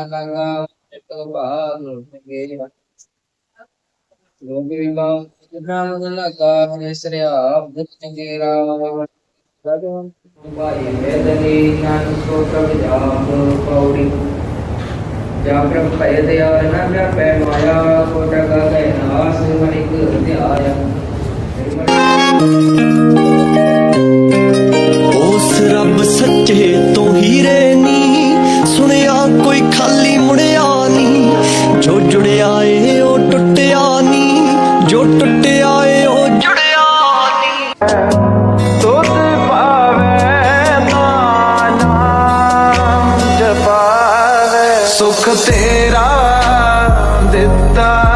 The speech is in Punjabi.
ਲੰਗਾ ਤੋ ਭਾਗ ਲਗੇ ਲੋਭੀ ਬਾਉ ਜਨਾਮ ਲਗਾ ਨਿਸਰਿਆ ਬੁੱਧ ਚੰਗੇ ਰਾਮ ਸਗਨ ਭਾਈ ਵੇਦਨੀ ਨਾਨ ਸੋ ਕਬ ਜਾਪ ਪੌੜੀ ਜਾ ਪ੍ਰਭ ਭੈ ਦਿਆਲ ਨ ਵਿਆਪੈ ਮਾਇਆ ਕੋ ਟਗਾ ਕਹਿ ਨਾਸ ਮਨਿਕ ਧਿਆਇਆ ਉਸ ਰੱਬ ਸੱਚੇ ਤੋਂ ਹੀਰੇ ਨੀ ਸੁਣਿਆ ਕੋਈ ਖਾਲੀ ਮੁੜਿਆ ਨੀ ਜੋ ਜੁੜਿਆ ਏ ਉਹ ਟੁੱਟਿਆ ਨੀ ਜੋ ਟੁੱਟਿਆ ਏ ਉਹ ਜੁੜਿਆ ਨੀ ਤੁਧ ਪਾਵੇ ਨਾਮ ਜਪਾਵੇ ਸੁਖ ਤੇਰਾ ਦਿੱਤਾ